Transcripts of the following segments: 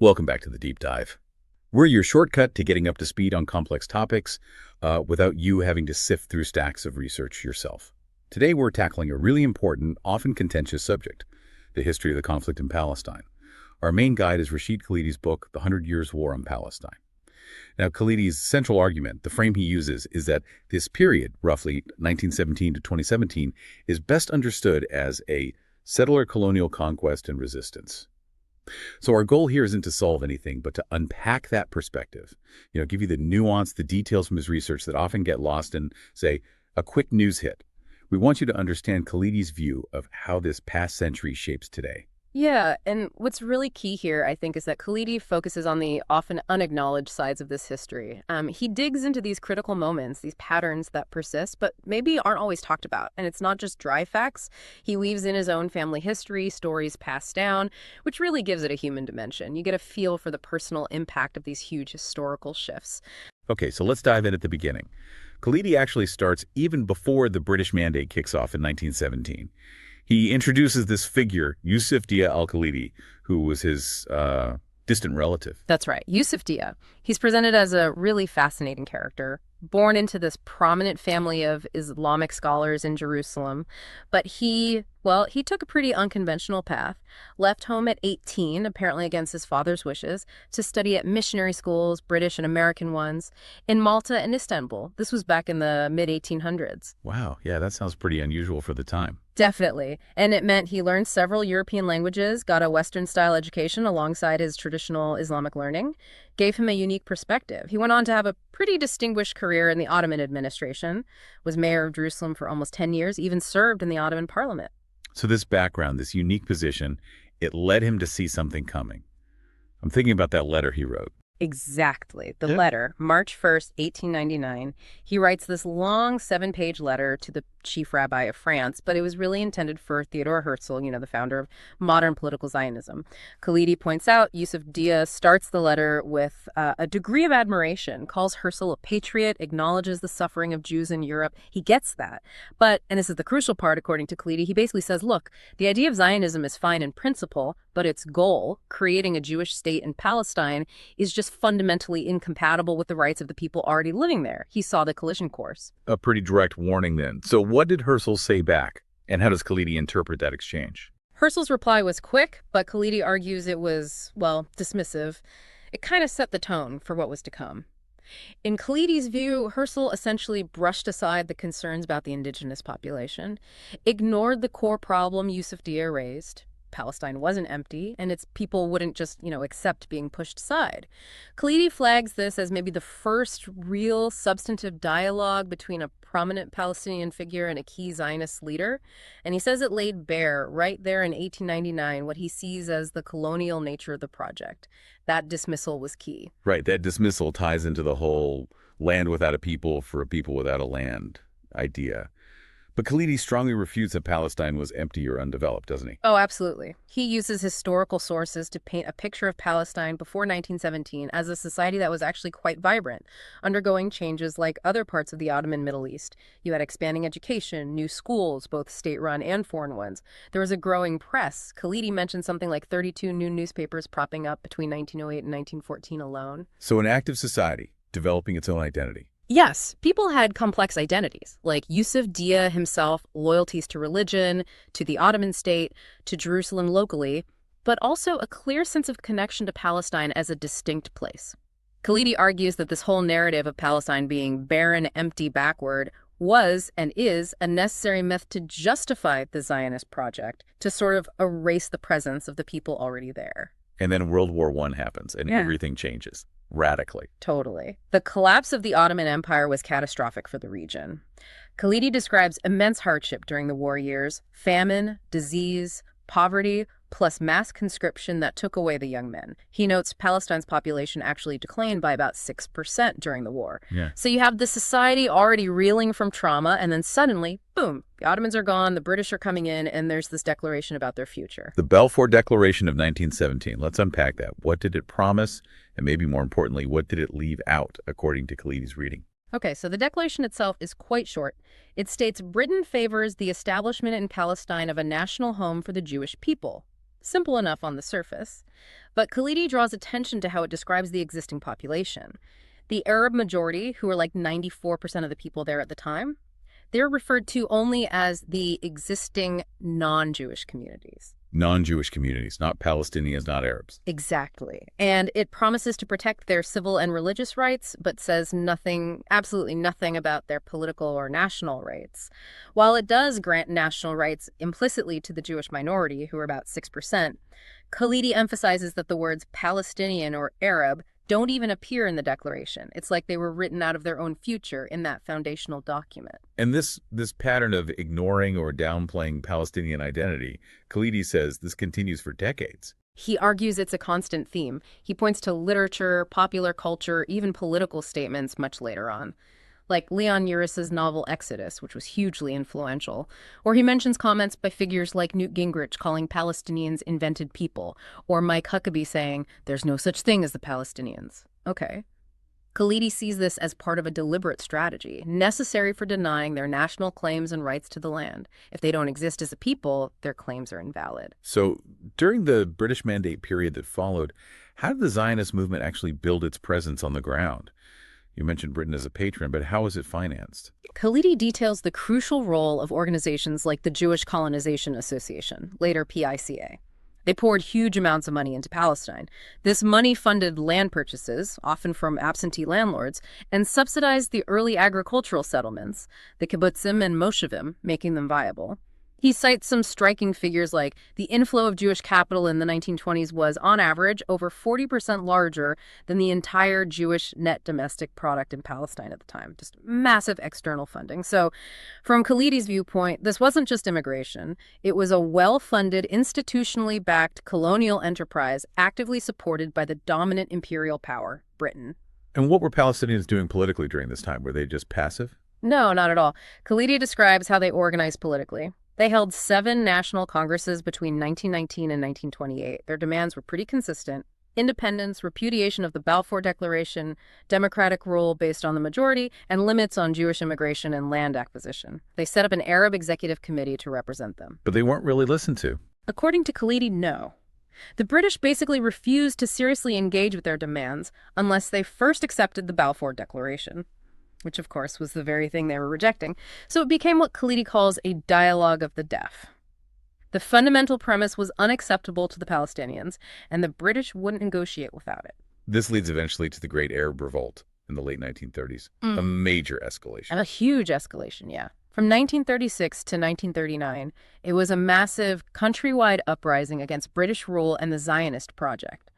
Welcome back to the Deep Dive. We're your shortcut to getting up to speed on complex topics without you having to sift through stacks of research yourself. Today we're tackling a really important, often contentious subject, the history of the conflict in Palestine. Our main guide is Rashid Khalidi's book, The 100 Years' War on Palestine. Now, Khalidi's central argument, the frame he uses, is that this period, roughly 1917 to 2017, is best understood as a settler colonial conquest and resistance. So our goal here isn't to solve anything, but to unpack that perspective, give you the nuance, the details from his research that often get lost in, say, a quick news hit. We want you to understand Khalidi's view of how this past century shapes today. Yeah, and what's really key here, I think, is that Khalidi focuses on the often unacknowledged sides of this history. He digs into these critical moments, these patterns that persist, but maybe aren't always talked about. And it's not just dry facts. He weaves in his own family history, stories passed down, which really gives it a human dimension. You get a feel for the personal impact of these huge historical shifts. Okay, so let's dive in at the beginning. Khalidi actually starts even before the British Mandate kicks off in 1917. He introduces this figure, Yusuf Dia al-Khalidi, who was his distant relative. That's right, Yusuf Dia. He's presented as a really fascinating character, born into this prominent family of Islamic scholars in Jerusalem. But he took a pretty unconventional path, left home at 18, apparently against his father's wishes, to study at missionary schools, British and American ones, in Malta and Istanbul. This was back in the mid-1800s. Wow, yeah, that sounds pretty unusual for the time. Definitely. And it meant he learned several European languages, got a Western-style education alongside his traditional Islamic learning, gave him a unique perspective. He went on to have a pretty distinguished career in the Ottoman administration, was mayor of Jerusalem for almost 10 years, even served in the Ottoman parliament. So this background, this unique position, it led him to see something coming. I'm thinking about that letter he wrote. Exactly. The Yeah. letter, March 1st, 1899, he writes this long 7-page letter to the chief rabbi of France, but it was really intended for Theodor Herzl, the founder of modern political Zionism. Khalidi points out Yusuf Dia starts the letter with a degree of admiration, calls Herzl a patriot, acknowledges the suffering of Jews in Europe. He gets that. But, and this is the crucial part according to Khalidi, he basically says, look, the idea of Zionism is fine in principle, but its goal, creating a Jewish state in Palestine, is just fundamentally incompatible with the rights of the people already living there. He saw the collision course. A pretty direct warning then. So what did Herzl say back? And how does Khalidi interpret that exchange? Herzl's reply was quick, but Khalidi argues it was, dismissive. It kind of set the tone for what was to come. In Khalidi's view, Herzl essentially brushed aside the concerns about the indigenous population, ignored the core problem Yusuf Dia raised. Palestine wasn't empty, and its people wouldn't just, accept being pushed aside. Khalidi flags this as maybe the first real substantive dialogue between a prominent Palestinian figure and a key Zionist leader, and he says it laid bare right there in 1899 what he sees as the colonial nature of the project. That dismissal was key. Right, that dismissal ties into the whole land without a people for a people without a land idea. But Khalidi strongly refutes that Palestine was empty or undeveloped, doesn't he? Oh, absolutely. He uses historical sources to paint a picture of Palestine before 1917 as a society that was actually quite vibrant, undergoing changes like other parts of the Ottoman Middle East. You had expanding education, new schools, both state-run and foreign ones. There was a growing press. Khalidi mentioned something like 32 new newspapers propping up between 1908 and 1914 alone. So an active society, developing its own identity. Yes, people had complex identities, like Yusuf Dia himself, loyalties to religion, to the Ottoman state, to Jerusalem locally, but also a clear sense of connection to Palestine as a distinct place. Khalidi argues that this whole narrative of Palestine being barren, empty, backward was and is a necessary myth to justify the Zionist project, to sort of erase the presence of the people already there. And then World War I happens, and everything changes radically. Totally. The collapse of the Ottoman Empire was catastrophic for the region. Khalidi describes immense hardship during the war years, famine, disease, poverty, plus mass conscription that took away the young men. He notes Palestine's population actually declined by about 6% during the war. Yeah. So you have the society already reeling from trauma, and then suddenly, boom, the Ottomans are gone, the British are coming in, and there's this declaration about their future. The Balfour Declaration of 1917. Let's unpack that. What did it promise? And maybe more importantly, what did it leave out, according to Khalidi's reading? Okay, so the declaration itself is quite short. It states Britain favors the establishment in Palestine of a national home for the Jewish people. Simple enough on the surface. But Khalidi draws attention to how it describes the existing population. The Arab majority, who are like 94% of the people there at the time, they're referred to only as the existing non-Jewish communities. Non-Jewish communities, not Palestinians, not Arabs. Exactly. And it promises to protect their civil and religious rights, but says nothing, absolutely nothing about their political or national rights. While it does grant national rights implicitly to the Jewish minority, who are about 6%, Khalidi emphasizes that the words Palestinian or Arab don't even appear in the declaration. It's like they were written out of their own future in that foundational document. And this pattern of ignoring or downplaying Palestinian identity, Khalidi says this continues for decades. He argues it's a constant theme. He points to literature, popular culture, even political statements much later on, like Leon Uris's novel Exodus, which was hugely influential. Or he mentions comments by figures like Newt Gingrich calling Palestinians invented people, or Mike Huckabee saying, "There's no such thing as the Palestinians." Okay. Khalidi sees this as part of a deliberate strategy, necessary for denying their national claims and rights to the land. If they don't exist as a people, their claims are invalid. So during the British Mandate period that followed, how did the Zionist movement actually build its presence on the ground? You mentioned Britain as a patron, but how was it financed? Khalidi details the crucial role of organizations like the Jewish Colonization Association, later PICA. They poured huge amounts of money into Palestine. This money funded land purchases, often from absentee landlords, and subsidized the early agricultural settlements, the kibbutzim and moshevim, making them viable. He cites some striking figures like the inflow of Jewish capital in the 1920s was, on average, over 40% larger than the entire Jewish net domestic product in Palestine at the time. Just massive external funding. So from Khalidi's viewpoint, this wasn't just immigration. It was a well-funded, institutionally backed colonial enterprise actively supported by the dominant imperial power, Britain. And what were Palestinians doing politically during this time? Were they just passive? No, not at all. Khalidi describes how they organized politically. They held 7 national congresses between 1919 and 1928. Their demands were pretty consistent: independence, repudiation of the Balfour Declaration, democratic rule based on the majority, and limits on Jewish immigration and land acquisition. They set up an Arab executive committee to represent them. But they weren't really listened to. According to Khalidi, no. The British basically refused to seriously engage with their demands unless they first accepted the Balfour Declaration, which of course was the very thing they were rejecting. So it became what Khalidi calls a dialogue of the deaf. The fundamental premise was unacceptable to the Palestinians, and the British wouldn't negotiate without it. This leads eventually to the Great Arab Revolt in the late 1930s, a major escalation. A huge escalation, yeah. From 1936 to 1939, it was a massive countrywide uprising against British rule and the Zionist project.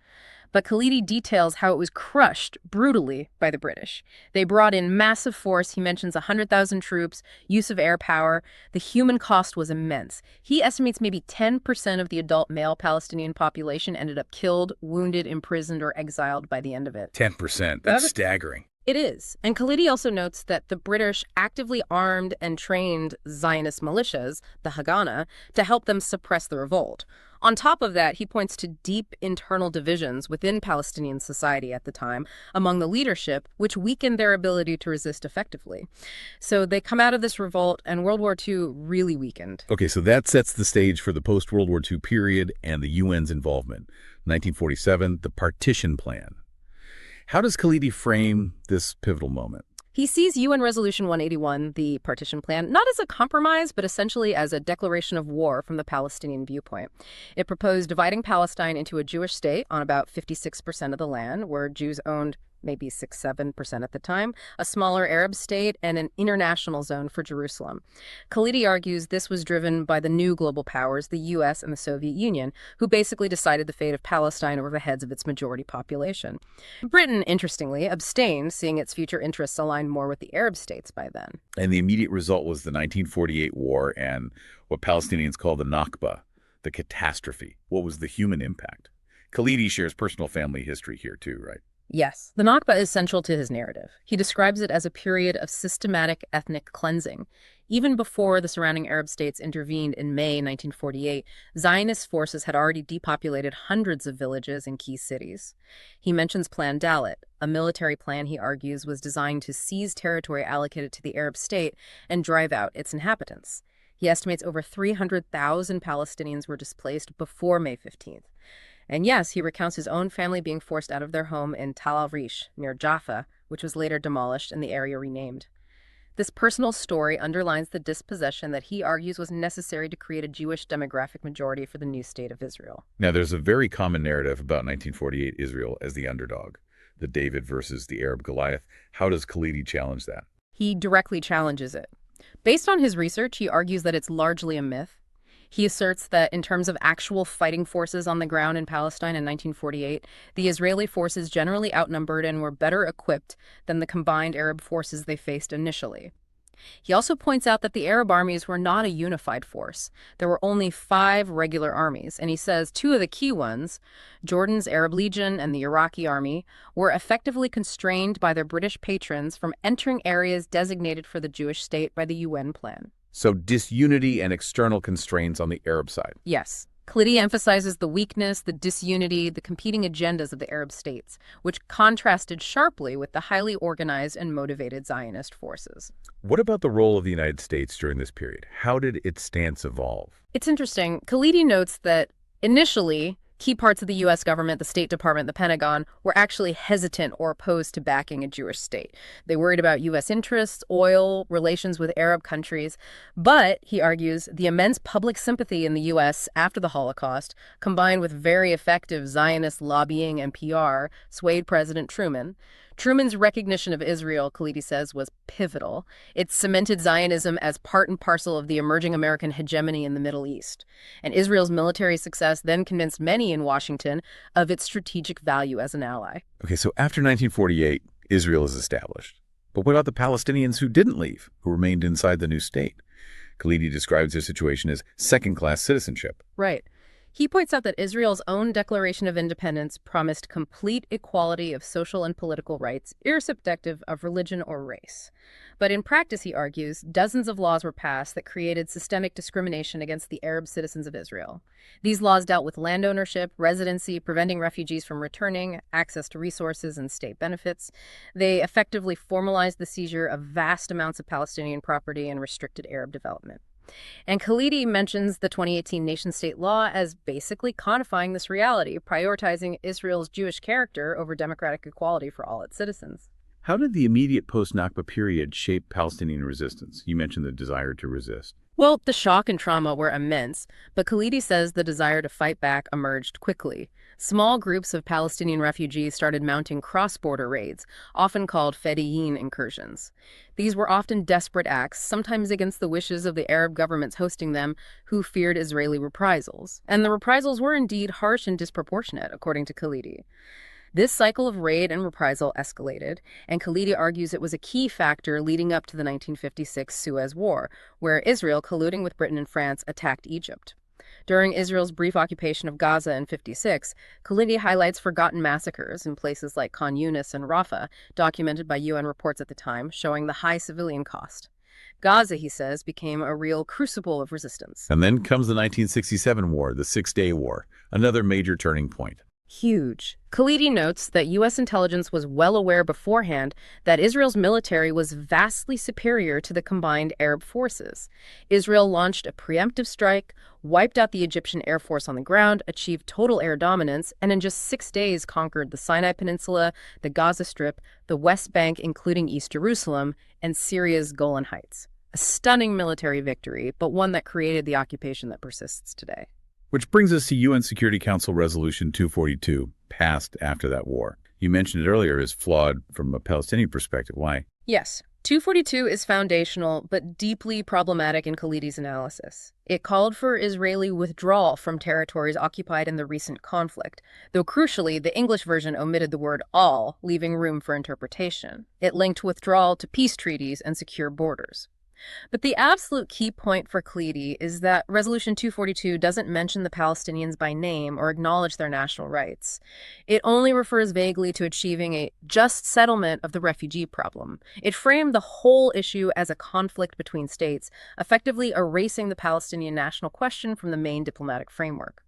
But Khalidi details how it was crushed brutally by the British. They brought in massive force. He mentions 100,000 troops, use of air power. The human cost was immense. He estimates maybe 10% of the adult male Palestinian population ended up killed, wounded, imprisoned, or exiled by the end of it. 10%. That's staggering. It is. And Khalidi also notes that the British actively armed and trained Zionist militias, the Haganah, to help them suppress the revolt. On top of that, he points to deep internal divisions within Palestinian society at the time among the leadership, which weakened their ability to resist effectively. So they come out of this revolt, and World War II really weakened. Okay, so that sets the stage for the post-World War II period and the UN's involvement. 1947, the Partition Plan. How does Khalidi frame this pivotal moment? He sees UN Resolution 181, the Partition Plan, not as a compromise, but essentially as a declaration of war from the Palestinian viewpoint. It proposed dividing Palestine into a Jewish state on about 56% of the land, where Jews owned maybe 6-7% at the time, a smaller Arab state, and an international zone for Jerusalem. Khalidi argues this was driven by the new global powers, the US and the Soviet Union, who basically decided the fate of Palestine over the heads of its majority population. Britain, interestingly, abstained, seeing its future interests aligned more with the Arab states by then. And the immediate result was the 1948 war and what Palestinians call the Nakba, the catastrophe. What was the human impact? Khalidi shares personal family history here too, right? Yes, the Nakba is central to his narrative. He describes it as a period of systematic ethnic cleansing. Even before the surrounding Arab states intervened in May 1948, Zionist forces had already depopulated hundreds of villages and key cities. He mentions Plan Dalit, a military plan he argues was designed to seize territory allocated to the Arab state and drive out its inhabitants. He estimates over 300,000 Palestinians were displaced before May 15th. And yes, he recounts his own family being forced out of their home in Tal al-Rish, near Jaffa, which was later demolished and the area renamed. This personal story underlines the dispossession that he argues was necessary to create a Jewish demographic majority for the new state of Israel. Now, there's a very common narrative about 1948 Israel as the underdog, the David versus the Arab Goliath. How does Khalidi challenge that? He directly challenges it. Based on his research, he argues that it's largely a myth. He asserts that in terms of actual fighting forces on the ground in Palestine in 1948, the Israeli forces generally outnumbered and were better equipped than the combined Arab forces they faced initially. He also points out that the Arab armies were not a unified force. There were only 5 regular armies, and he says 2 of the key ones, Jordan's Arab Legion and the Iraqi Army, were effectively constrained by their British patrons from entering areas designated for the Jewish state by the UN plan. So disunity and external constraints on the Arab side. Yes. Khalidi emphasizes the weakness, the disunity, the competing agendas of the Arab states, which contrasted sharply with the highly organized and motivated Zionist forces. What about the role of the United States during this period? How did its stance evolve? It's interesting. Khalidi notes that initially, key parts of the U.S. government, the State Department, the Pentagon, were actually hesitant or opposed to backing a Jewish state. They worried about U.S. interests, oil, relations with Arab countries. But, he argues, the immense public sympathy in the U.S. after the Holocaust, combined with very effective Zionist lobbying and PR, swayed President Truman. Truman's recognition of Israel, Khalidi says, was pivotal. It cemented Zionism as part and parcel of the emerging American hegemony in the Middle East. And Israel's military success then convinced many in Washington of its strategic value as an ally. Okay, so after 1948, Israel is established. But what about the Palestinians who didn't leave, who remained inside the new state? Khalidi describes their situation as second-class citizenship. Right. He points out that Israel's own Declaration of Independence promised complete equality of social and political rights, irrespective of religion or race. But in practice, he argues, dozens of laws were passed that created systemic discrimination against the Arab citizens of Israel. These laws dealt with land ownership, residency, preventing refugees from returning, access to resources and state benefits. They effectively formalized the seizure of vast amounts of Palestinian property and restricted Arab development. And Khalidi mentions the 2018 nation-state law as basically codifying this reality, prioritizing Israel's Jewish character over democratic equality for all its citizens. How did the immediate post-Nakba period shape Palestinian resistance? You mentioned the desire to resist. Well, the shock and trauma were immense, but Khalidi says the desire to fight back emerged quickly. Small groups of Palestinian refugees started mounting cross-border raids, often called Fedayeen incursions. These were often desperate acts, sometimes against the wishes of the Arab governments hosting them, who feared Israeli reprisals. And the reprisals were indeed harsh and disproportionate, according to Khalidi. This cycle of raid and reprisal escalated, and Khalidi argues it was a key factor leading up to the 1956 Suez War, where Israel, colluding with Britain and France, attacked Egypt. During Israel's brief occupation of Gaza in 1956, Khalidi highlights forgotten massacres in places like Khan Yunis and Rafah, documented by UN reports at the time, showing the high civilian cost. Gaza, he says, became a real crucible of resistance. And then comes the 1967 war, the Six-Day War, another major turning point. Huge. Khalidi notes that U.S. intelligence was well aware beforehand that Israel's military was vastly superior to the combined Arab forces. Israel launched a preemptive strike, wiped out the Egyptian Air Force on the ground, achieved total air dominance, and in just 6 days conquered the Sinai Peninsula, the Gaza Strip, the West Bank, including East Jerusalem, and Syria's Golan Heights. A stunning military victory, but one that created the occupation that persists today. Which brings us to UN Security Council Resolution 242, passed after that war. You mentioned it earlier as flawed from a Palestinian perspective. Why? Yes. 242 is foundational, but deeply problematic in Khalidi's analysis. It called for Israeli withdrawal from territories occupied in the recent conflict, though crucially, the English version omitted the word all, leaving room for interpretation. It linked withdrawal to peace treaties and secure borders. But the absolute key point for Khalidi is that Resolution 242 doesn't mention the Palestinians by name or acknowledge their national rights. It only refers vaguely to achieving a just settlement of the refugee problem. It framed the whole issue as a conflict between states, effectively erasing the Palestinian national question from the main diplomatic framework.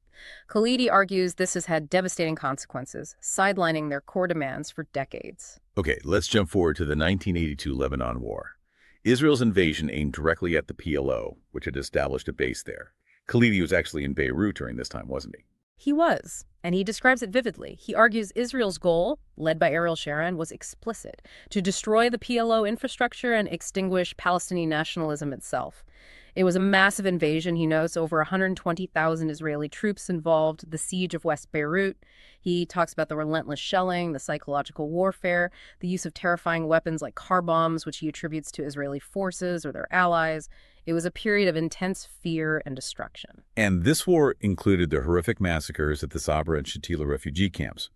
Khalidi argues this has had devastating consequences, sidelining their core demands for decades. Okay, let's jump forward to the 1982 Lebanon War. Israel's invasion aimed directly at the PLO, which had established a base there. Khalidi was actually in Beirut during this time, wasn't he? He was, and he describes it vividly. He argues Israel's goal, led by Ariel Sharon, was explicit: to destroy the PLO infrastructure and extinguish Palestinian nationalism itself. It was a massive invasion, he notes, over 120,000 Israeli troops involved, the siege of West Beirut. He talks about the relentless shelling, the psychological warfare, the use of terrifying weapons like car bombs, which he attributes to Israeli forces or their allies. It was a period of intense fear and destruction. And this war included the horrific massacres at the Sabra and Shatila refugee camps.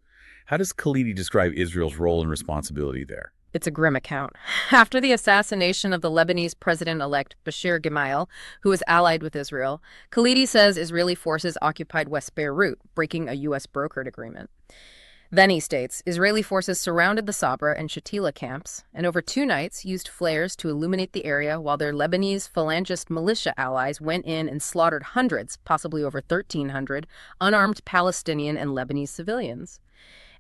How does Khalidi describe Israel's role and responsibility there? It's a grim account. After the assassination of the Lebanese president-elect Bashir Gemayel, who was allied with Israel, Khalidi says Israeli forces occupied West Beirut, breaking a U.S. brokered agreement. Then he states, Israeli forces surrounded the Sabra and Shatila camps, and over 2 nights used flares to illuminate the area while their Lebanese Phalangist militia allies went in and slaughtered hundreds, possibly over 1,300, unarmed Palestinian and Lebanese civilians.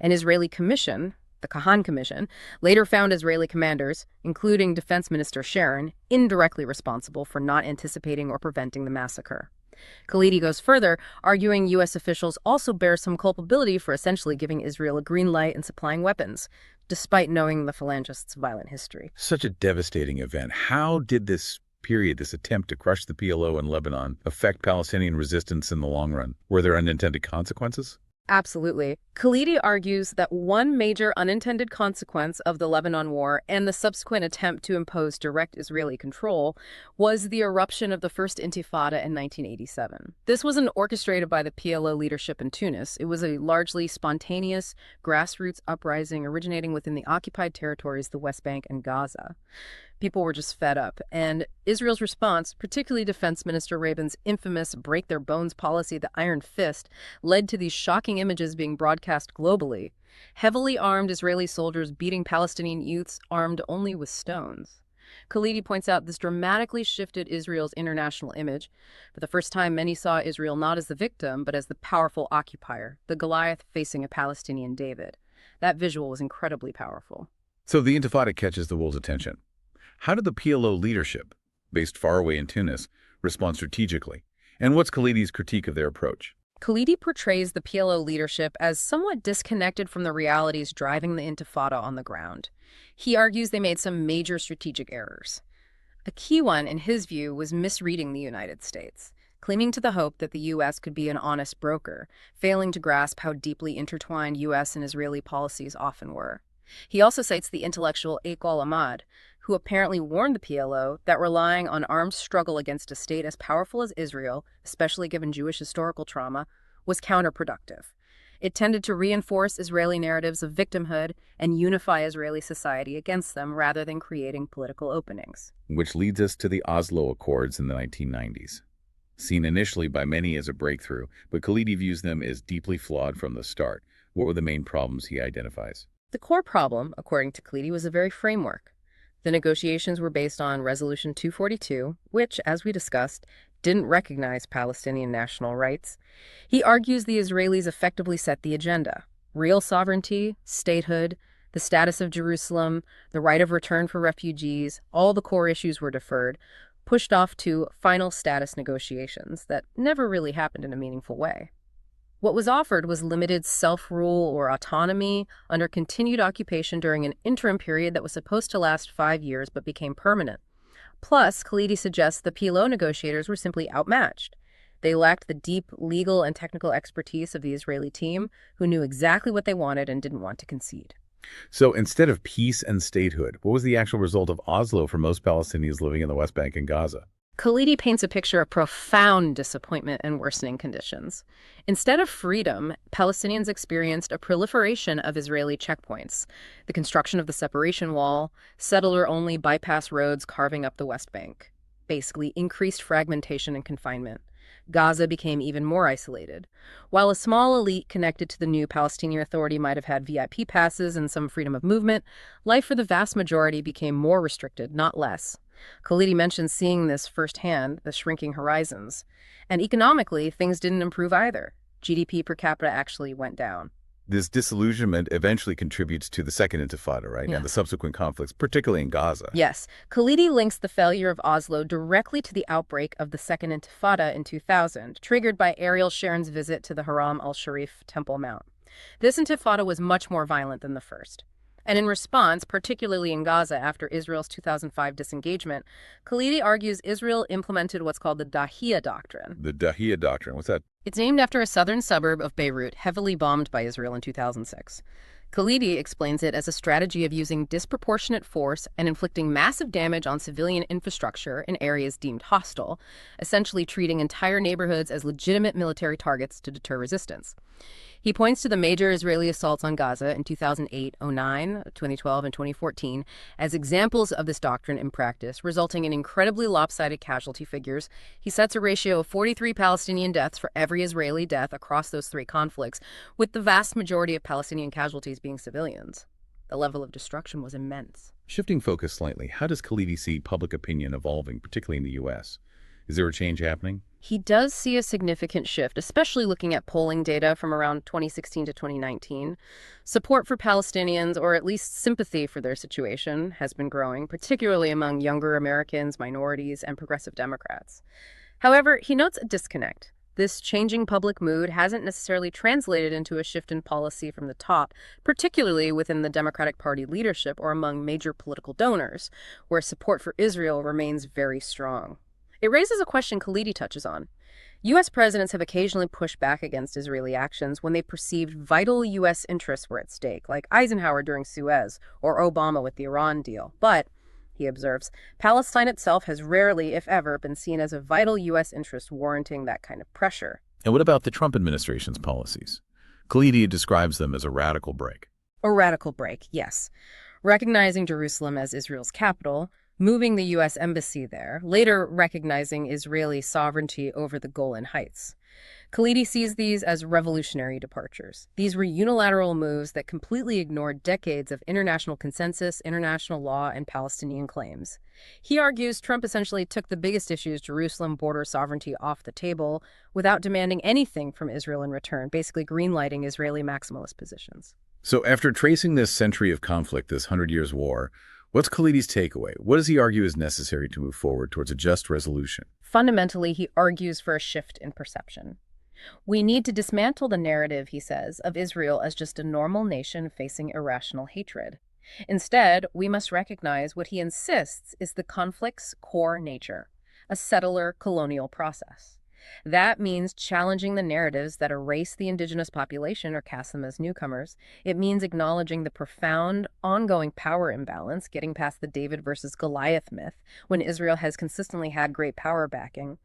An Israeli commission, the Kahan Commission, later found Israeli commanders, including Defense Minister Sharon, indirectly responsible for not anticipating or preventing the massacre. Khalidi goes further, arguing U.S. officials also bear some culpability for essentially giving Israel a green light and supplying weapons, despite knowing the Phalangists' violent history. Such a devastating event. How did this period, this attempt to crush the PLO in Lebanon, affect Palestinian resistance in the long run? Were there unintended consequences? Absolutely. Khalidi argues that one major unintended consequence of the Lebanon War and the subsequent attempt to impose direct Israeli control was the eruption of the First Intifada in 1987. This wasn't orchestrated by the PLO leadership in Tunis. It was a largely spontaneous, grassroots uprising originating within the occupied territories, the West Bank and Gaza. People were just fed up, and Israel's response, particularly Defense Minister Rabin's infamous break their bones policy, the Iron Fist, led to these shocking images being broadcast globally. Heavily armed Israeli soldiers beating Palestinian youths armed only with stones. Khalidi points out this dramatically shifted Israel's international image. For the first time, many saw Israel not as the victim, but as the powerful occupier, the Goliath facing a Palestinian David. That visual was incredibly powerful. So the Intifada catches the world's attention. How did the PLO leadership, based far away in Tunis, respond strategically? And what's Khalidi's critique of their approach? Khalidi portrays the PLO leadership as somewhat disconnected from the realities driving the Intifada on the ground. He argues they made some major strategic errors. A key one, in his view, was misreading the United States, clinging to the hope that the U.S. could be an honest broker, failing to grasp how deeply intertwined U.S. and Israeli policies often were. He also cites the intellectual Iqbal Ahmad, who apparently warned the PLO that relying on armed struggle against a state as powerful as Israel, especially given Jewish historical trauma, was counterproductive. It tended to reinforce Israeli narratives of victimhood and unify Israeli society against them rather than creating political openings. Which leads us to the Oslo Accords in the 1990s. Seen initially by many as a breakthrough, but Khalidi views them as deeply flawed from the start. What were the main problems he identifies? The core problem, according to Khalidi, was the very framework. The negotiations were based on Resolution 242, which, as we discussed, didn't recognize Palestinian national rights. He argues the Israelis effectively set the agenda: real sovereignty, statehood, the status of Jerusalem, the right of return for refugees. All the core issues were deferred, pushed off to final status negotiations that never really happened in a meaningful way. What was offered was limited self-rule or autonomy under continued occupation during an interim period that was supposed to last 5 years but became permanent. Plus, Khalidi suggests the PLO negotiators were simply outmatched. They lacked the deep legal and technical expertise of the Israeli team, who knew exactly what they wanted and didn't want to concede. So instead of peace and statehood, what was the actual result of Oslo for most Palestinians living in the West Bank and Gaza? Khalidi paints a picture of profound disappointment and worsening conditions. Instead of freedom, Palestinians experienced a proliferation of Israeli checkpoints, the construction of the separation wall, settler-only bypass roads carving up the West Bank. Basically, increased fragmentation and confinement. Gaza became even more isolated. While a small elite connected to the new Palestinian Authority might have had VIP passes and some freedom of movement, life for the vast majority became more restricted, not less. Khalidi mentions seeing this firsthand, the shrinking horizons. And economically, things didn't improve either. GDP per capita actually went down. This disillusionment eventually contributes to the Second Intifada, right? Yeah. And the subsequent conflicts, particularly in Gaza. Yes, Khalidi links the failure of Oslo directly to the outbreak of the Second Intifada in 2000, triggered by Ariel Sharon's visit to the Haram al-Sharif Temple Mount. This intifada was much more violent than the first. And in response, particularly in Gaza after Israel's 2005 disengagement, Khalidi argues Israel implemented what's called the Dahiya Doctrine. The Dahiya Doctrine, what's that? It's named after a southern suburb of Beirut, heavily bombed by Israel in 2006. Khalidi explains it as a strategy of using disproportionate force and inflicting massive damage on civilian infrastructure in areas deemed hostile, essentially treating entire neighborhoods as legitimate military targets to deter resistance. He points to the major Israeli assaults on Gaza in 2008, 2009, 2012, and 2014 as examples of this doctrine in practice, resulting in incredibly lopsided casualty figures. He sets a ratio of 43 Palestinian deaths for every Israeli death across those three conflicts, with the vast majority of Palestinian casualties being civilians. The level of destruction was immense. Shifting focus slightly, how does Khalidi see public opinion evolving, particularly in the U.S.? Is there a change happening? He does see a significant shift, especially looking at polling data from around 2016 to 2019. Support for Palestinians, or at least sympathy for their situation, has been growing, particularly among younger Americans, minorities, and progressive Democrats. However, he notes a disconnect. This changing public mood hasn't necessarily translated into a shift in policy from the top, particularly within the Democratic Party leadership or among major political donors, where support for Israel remains very strong. It raises a question Khalidi touches on. U.S. presidents have occasionally pushed back against Israeli actions when they perceived vital U.S. interests were at stake, like Eisenhower during Suez or Obama with the Iran deal. But, he observes, Palestine itself has rarely, if ever, been seen as a vital U.S. interest warranting that kind of pressure. And what about the Trump administration's policies? Khalidi describes them as a radical break. A radical break, yes. Recognizing Jerusalem as Israel's capital, moving the U.S. embassy there, later recognizing Israeli sovereignty over the Golan Heights. Khalidi sees these as revolutionary departures. These were unilateral moves that completely ignored decades of international consensus, international law, and Palestinian claims. He argues Trump essentially took the biggest issues, Jerusalem border sovereignty, off the table without demanding anything from Israel in return, basically greenlighting Israeli maximalist positions. So after tracing this century of conflict, this 100 Years' War, what's Khalidi's takeaway? What does he argue is necessary to move forward towards a just resolution? Fundamentally, he argues for a shift in perception. We need to dismantle the narrative, he says, of Israel as just a normal nation facing irrational hatred. Instead, we must recognize what he insists is the conflict's core nature, a settler colonial process. That means challenging the narratives that erase the indigenous population or cast them as newcomers. It means acknowledging the profound, ongoing power imbalance, getting past the David versus Goliath myth, when Israel has consistently had great power backing.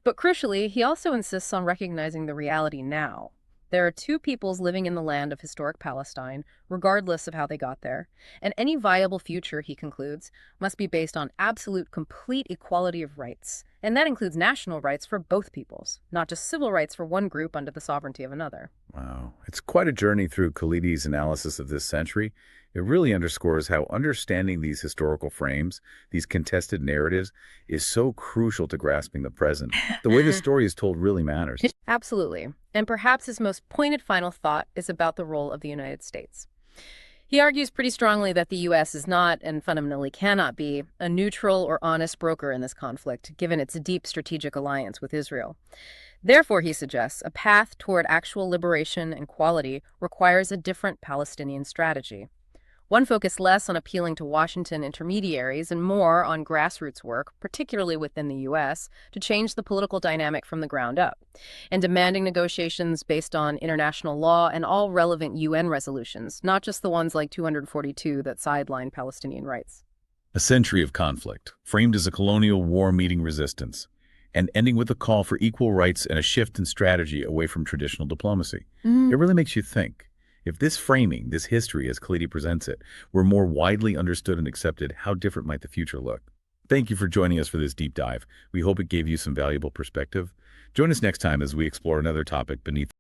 But crucially, he also insists on recognizing the reality now. There are two peoples living in the land of historic Palestine, regardless of how they got there. And any viable future, he concludes, must be based on absolute, complete equality of rights. And that includes national rights for both peoples, not just civil rights for one group under the sovereignty of another. Wow. It's quite a journey through Khalidi's analysis of this century. It really underscores how understanding these historical frames, these contested narratives, is so crucial to grasping the present. The way the story is told really matters. Absolutely. And perhaps his most pointed final thought is about the role of the United States. He argues pretty strongly that the U.S. is not, and fundamentally cannot be, a neutral or honest broker in this conflict, given its deep strategic alliance with Israel. Therefore, he suggests, a path toward actual liberation and equality requires a different Palestinian strategy. One focused less on appealing to Washington intermediaries and more on grassroots work, particularly within the U.S., to change the political dynamic from the ground up, and demanding negotiations based on international law and all relevant UN resolutions, not just the ones like 242 that sideline Palestinian rights. A century of conflict, framed as a colonial war meeting resistance, and ending with a call for equal rights and a shift in strategy away from traditional diplomacy. It really makes you think. If this framing, this history as Khalidi presents it, were more widely understood and accepted, how different might the future look? Thank you for joining us for this deep dive. We hope it gave you some valuable perspective. Join us next time as we explore another topic beneath